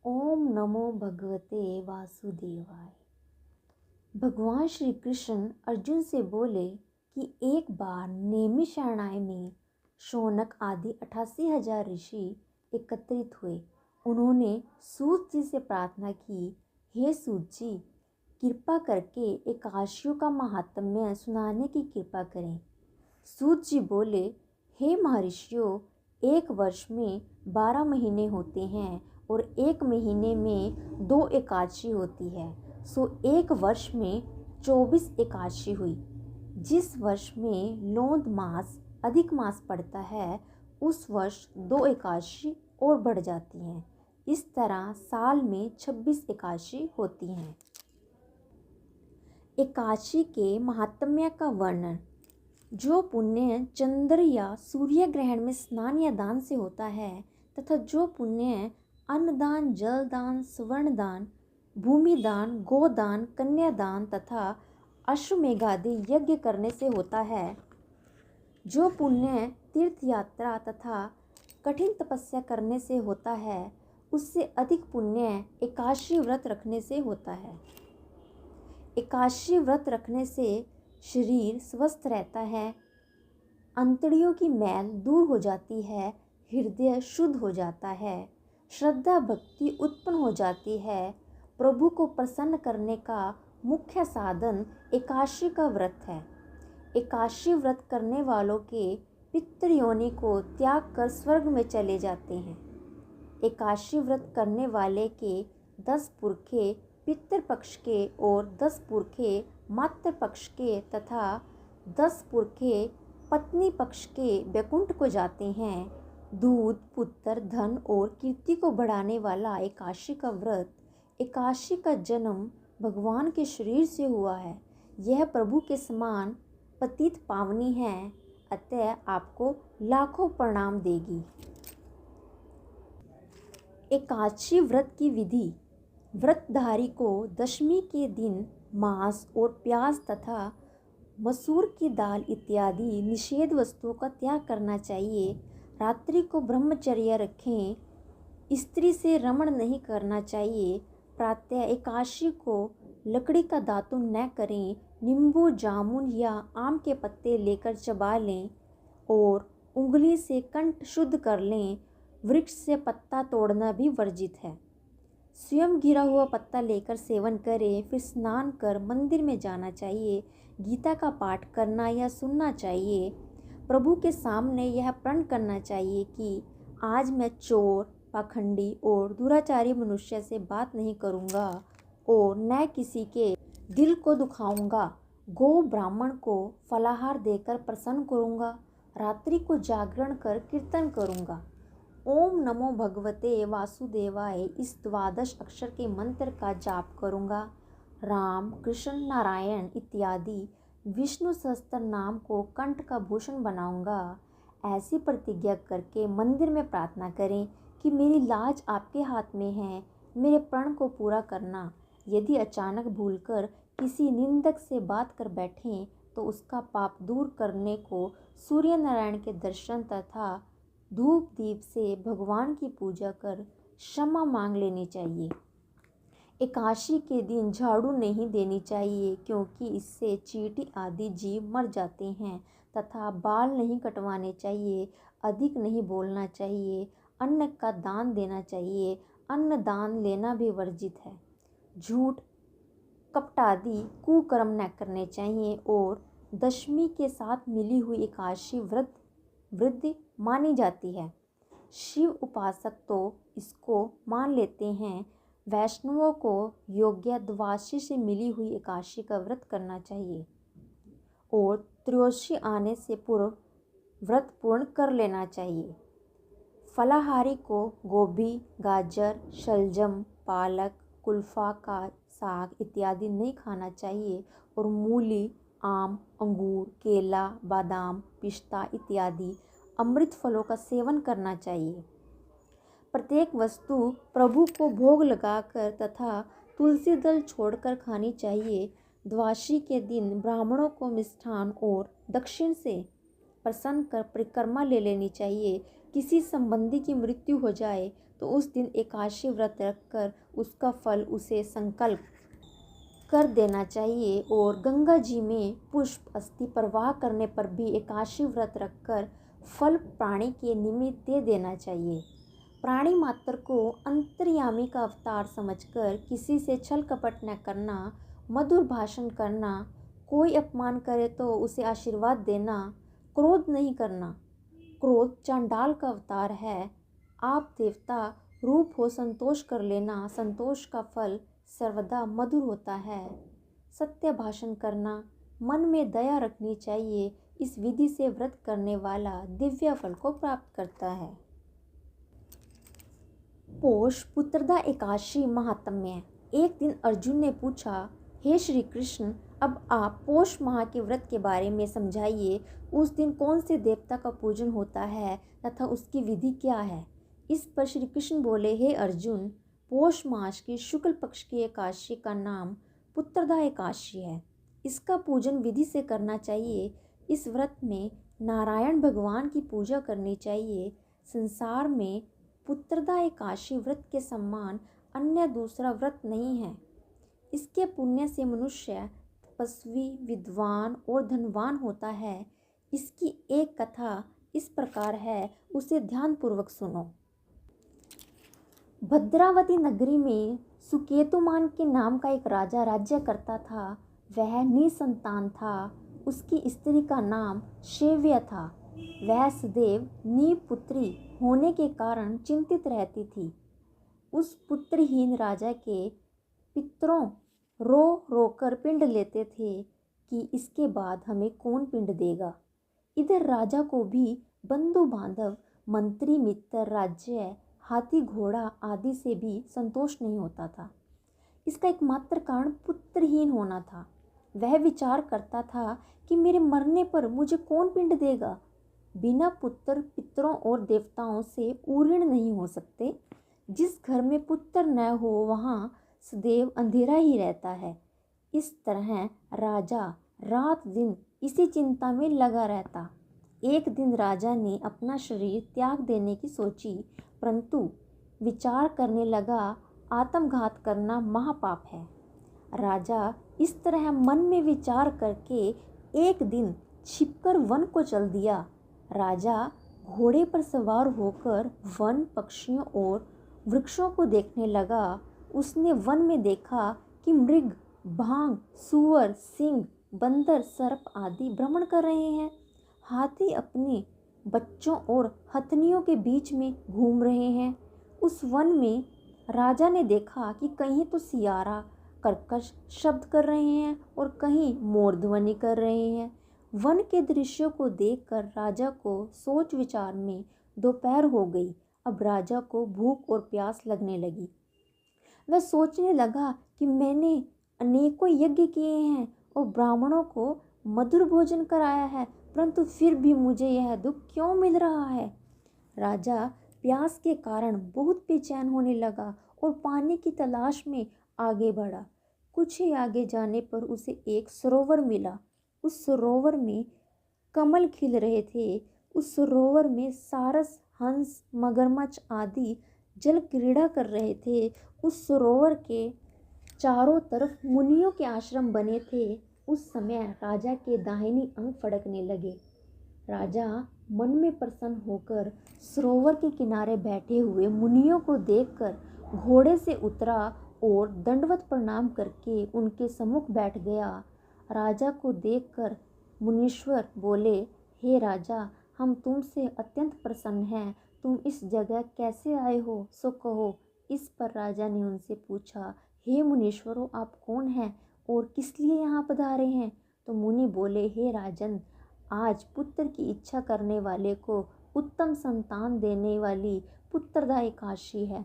ओम नमो भगवते वासुदेवाय। भगवान श्री कृष्ण अर्जुन से बोले कि एक बार नैमिषारण्य में शौनक आदि 88,000 ऋषि एकत्रित हुए। उन्होंने सूत जी से प्रार्थना की, हे सूत जी, कृपा करके एकादशियों का महात्म्य सुनाने की कृपा करें। सूत जी बोले, हे महर्षियों, एक वर्ष में 12 महीने होते हैं और एक महीने में 2 एकादशी होती है, सो एक वर्ष में 24 एकादशी हुई। जिस वर्ष में लौंद मास अधिक मास पड़ता है उस वर्ष 2 एकादशी और बढ़ जाती हैं। इस तरह साल में 26 एकादशी होती हैं। एकादशी के महात्म्य का वर्णन। जो पुण्य चंद्र या सूर्य ग्रहण में स्नान या दान से होता है तथा जो पुण्य अन्नदान, जलदान, स्वर्णदान, भूमिदान, गोदान, कन्यादान तथा अश्वमेघादि यज्ञ करने से होता है, जो पुण्य तीर्थ यात्रा तथा कठिन तपस्या करने से होता है, उससे अधिक पुण्य एकादशी व्रत रखने से होता है। एकादशी व्रत रखने से शरीर स्वस्थ रहता है, अंतड़ियों की मैल दूर हो जाती है, हृदय शुद्ध हो जाता है, श्रद्धा भक्ति उत्पन्न हो जाती है। प्रभु को प्रसन्न करने का मुख्य साधन एकादशी का व्रत है। एकादशी व्रत करने वालों के पितृयोनि को त्याग कर स्वर्ग में चले जाते हैं। एकादशी व्रत करने वाले के 10 पुरखे पितृपक्ष के और 10 पुरखे मातृ पक्ष के तथा 10 पुरखे पत्नी पक्ष के वैकुंठ को जाते हैं। दूध, पुत्र, धन और कीर्ति को बढ़ाने वाला एकादशी का व्रत। एकादशी का जन्म भगवान के शरीर से हुआ है। यह प्रभु के समान पतित पावनी है, अतः आपको लाखों प्रणाम देगी। एकादशी व्रत की विधि। व्रतधारी को दशमी के दिन मांस और प्याज तथा मसूर की दाल इत्यादि निषेध वस्तुओं का त्याग करना चाहिए। रात्रि को ब्रह्मचर्य रखें, स्त्री से रमण नहीं करना चाहिए। प्रातः एकादशी को लकड़ी का दातुन न करें, नींबू, जामुन या आम के पत्ते लेकर चबा लें और उंगली से कंठ शुद्ध कर लें। वृक्ष से पत्ता तोड़ना भी वर्जित है। स्वयं गिरा हुआ पत्ता लेकर सेवन करें, फिर स्नान कर मंदिर में जाना चाहिए। गीता का पाठ करना या सुनना चाहिए। प्रभु के सामने यह प्रण करना चाहिए कि आज मैं चोर, पाखंडी और दुराचारी मनुष्य से बात नहीं करूँगा और न किसी के दिल को दुखाऊंगा। गौ ब्राह्मण को फलाहार देकर प्रसन्न करूँगा। रात्रि को जागरण कर कीर्तन करूँगा। ओम नमो भगवते वासुदेवाय इस 12 अक्षर के मंत्र का जाप करूँगा। राम, कृष्ण, नारायण इत्यादि विष्णु सहस्त्र नाम को कंठ का भूषण बनाऊंगा। ऐसी प्रतिज्ञा करके मंदिर में प्रार्थना करें कि मेरी लाज आपके हाथ में है, मेरे प्रण को पूरा करना। यदि अचानक भूलकर किसी निंदक से बात कर बैठें तो उसका पाप दूर करने को सूर्य नारायण के दर्शन तथा धूप दीप से भगवान की पूजा कर क्षमा मांग लेनी चाहिए। एकादशी के दिन झाड़ू नहीं देनी चाहिए क्योंकि इससे चींटी आदि जीव मर जाते हैं तथा बाल नहीं कटवाने चाहिए। अधिक नहीं बोलना चाहिए। अन्न का दान देना चाहिए। अन्न दान लेना भी वर्जित है। झूठ, कपट आदि कुकर्म न करने चाहिए और दशमी के साथ मिली हुई एकादशी व्रत वृद्धि मानी जाती है। शिव उपासक तो इसको मान लेते हैं। वैष्णवों को योग्य द्वादशी से मिली हुई एकादशी का व्रत करना चाहिए और त्रयोदशी आने से पूर्व व्रत पूर्ण कर लेना चाहिए। फलाहारी को गोभी, गाजर, शलजम, पालक, कुल्फा का साग इत्यादि नहीं खाना चाहिए और मूली, आम, अंगूर, केला, बादाम, पिस्ता इत्यादि अमृत फलों का सेवन करना चाहिए। प्रत्येक वस्तु प्रभु को भोग लगाकर तथा तुलसी दल छोड़कर खानी चाहिए। द्वादशी के दिन ब्राह्मणों को मिष्ठान और दक्षिण से प्रसन्न कर परिक्रमा ले लेनी चाहिए। किसी संबंधी की मृत्यु हो जाए तो उस दिन एकादशी व्रत रखकर उसका फल उसे संकल्प कर देना चाहिए। और गंगा जी में पुष्प अस्थि प्रवाह करने पर भी एकादशी व्रत रखकर फल प्राणी के निमित्त दे देना चाहिए। प्राणी मात्र को अंतर्यामी का अवतार समझकर किसी से छल कपट न करना, मधुर भाषण करना, कोई अपमान करे तो उसे आशीर्वाद देना, क्रोध नहीं करना। क्रोध चांडाल का अवतार है। आप देवता रूप हो संतोष कर लेना, संतोष का फल सर्वदा मधुर होता है। सत्य भाषण करना, मन में दया रखनी चाहिए। इस विधि से व्रत करने वाला दिव्य फल को प्राप्त करता है। पोष पुत्रदा एकादशी महात्म्य। एक दिन अर्जुन ने पूछा, हे श्री कृष्ण, अब आप पोष माह के व्रत के बारे में समझाइए। उस दिन कौन से देवता का पूजन होता है तथा उसकी विधि क्या है। इस पर श्री कृष्ण बोले, हे अर्जुन, पोष मास की शुक्ल पक्ष की एकादशी का नाम पुत्रदा एकादशी है। इसका पूजन विधि से करना चाहिए। इस व्रत में नारायण भगवान की पूजा करनी चाहिए। संसार में पुत्रदा एकादशी व्रत के समान अन्य दूसरा व्रत नहीं है। इसके पुण्य से मनुष्य तपस्वी, विद्वान और धनवान होता है। इसकी एक कथा इस प्रकार है, उसे ध्यानपूर्वक सुनो। भद्रावती नगरी में सुकेतुमान के नाम का एक राजा राज्य करता था। वह निसंतान था। उसकी स्त्री का नाम शैव्य था। वह सदैव निपुत्री होने के कारण चिंतित रहती थी। उस पुत्रहीन राजा के पितरों रो रोकर पिंड लेते थे कि इसके बाद हमें कौन पिंड देगा। इधर राजा को भी बंधु बांधव, मंत्री, मित्र, राज्य, हाथी, घोड़ा आदि से भी संतोष नहीं होता था। इसका एकमात्र कारण पुत्रहीन होना था। वह विचार करता था कि मेरे मरने पर मुझे कौन पिंड देगा। बिना पुत्र पितरों और देवताओं से उऋण नहीं हो सकते। जिस घर में पुत्र न हो वहाँ सदैव अंधेरा ही रहता है। इस तरह राजा रात दिन इसी चिंता में लगा रहता। एक दिन राजा ने अपना शरीर त्याग देने की सोची, परंतु विचार करने लगा, आत्मघात करना महापाप है। राजा इस तरह मन में विचार करके एक दिन छिपकर वन को चल दिया। राजा घोड़े पर सवार होकर वन, पक्षियों और वृक्षों को देखने लगा। उसने वन में देखा कि मृग, भांग, सूअर, सिंह, बंदर, सर्प आदि भ्रमण कर रहे हैं। हाथी अपने बच्चों और हथनियों के बीच में घूम रहे हैं। उस वन में राजा ने देखा कि कहीं तो सियारा कर्कश शब्द कर रहे हैं और कहीं मोर ध्वनि कर रहे हैं। वन के दृश्यों को देखकर राजा को सोच विचार में दोपहर हो गई। अब राजा को भूख और प्यास लगने लगी। वह सोचने लगा कि मैंने अनेकों यज्ञ किए हैं और ब्राह्मणों को मधुर भोजन कराया है, परंतु फिर भी मुझे यह दुख क्यों मिल रहा है। राजा प्यास के कारण बहुत बेचैन होने लगा और पानी की तलाश में आगे बढ़ा। कुछ ही आगे जाने पर उसे एक सरोवर मिला। उस सरोवर में कमल खिल रहे थे। उस सरोवर में सारस, हंस, मगरमच्छ आदि जल क्रीड़ा कर रहे थे। उस सरोवर के चारों तरफ मुनियों के आश्रम बने थे। उस समय राजा के दाहिनी अंग फड़कने लगे। राजा मन में प्रसन्न होकर सरोवर के किनारे बैठे हुए मुनियों को देखकर घोड़े से उतरा और दंडवत प्रणाम करके उनके सम्मुख बैठ गया। राजा को देखकर मुनीश्वर बोले, हे राजा, हम तुमसे अत्यंत प्रसन्न हैं। तुम इस जगह कैसे आए हो, सो कहो। इस पर राजा ने उनसे पूछा, हे मुनीश्वरों, आप कौन हैं और किस लिए यहाँ पधारे हैं। तो मुनि बोले, हे राजन, आज पुत्र की इच्छा करने वाले को उत्तम संतान देने वाली पुत्रदा एकादशी है।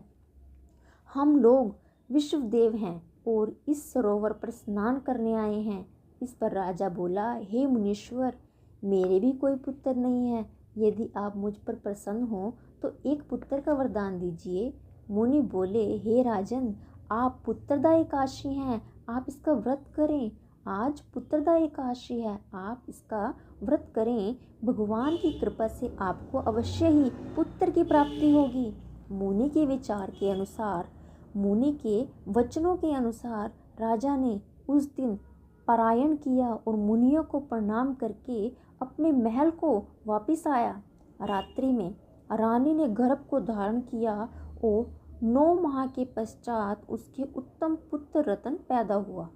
हम लोग विश्वदेव हैं और इस सरोवर पर स्नान करने आए हैं। इस पर राजा बोला, हे मुनीश्वर, मेरे भी कोई पुत्र नहीं है। यदि आप मुझ पर प्रसन्न हो तो एक पुत्र का वरदान दीजिए। मुनि बोले, हे राजन, आप पुत्रदा एकादशी हैं, आप इसका व्रत करें। आज पुत्रदा एकादशी है, आप इसका व्रत करें। भगवान की कृपा से आपको अवश्य ही पुत्र की प्राप्ति होगी। मुनि के विचार के अनुसार, मुनि के वचनों के अनुसार राजा ने उस दिन पारायण किया और मुनियों को प्रणाम करके अपने महल को वापस आया। रात्रि में रानी ने गर्भ को धारण किया और 9 माह के पश्चात उसके उत्तम पुत्र रतन पैदा हुआ।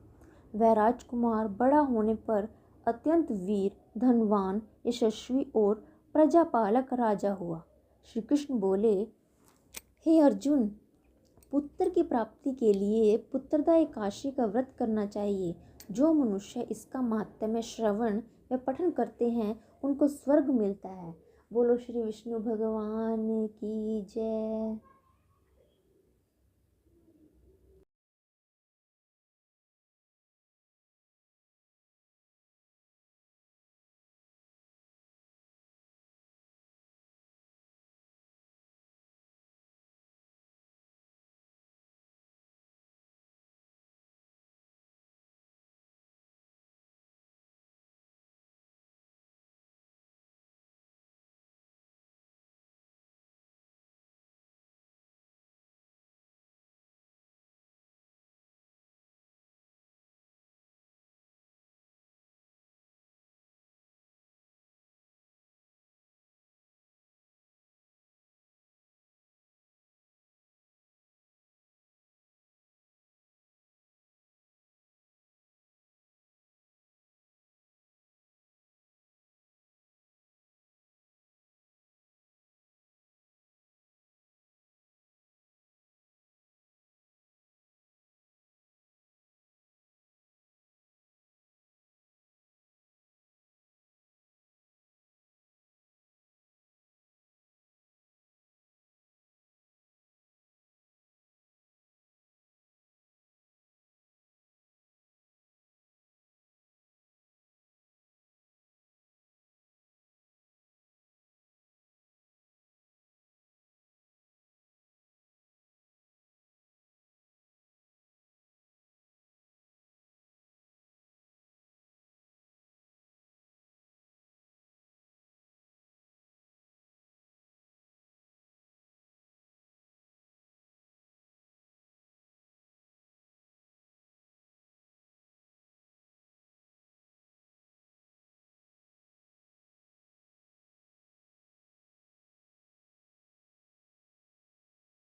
वह राजकुमार बड़ा होने पर अत्यंत वीर, धनवान, यशस्वी और प्रजापालक राजा हुआ। श्री कृष्ण बोले, हे अर्जुन, पुत्र की प्राप्ति के लिए पुत्रदा एकादशी का व्रत करना चाहिए। जो मनुष्य इसका माहात्म्य श्रवण व पठन करते हैं उनको स्वर्ग मिलता है। बोलो श्री विष्णु भगवान की जय।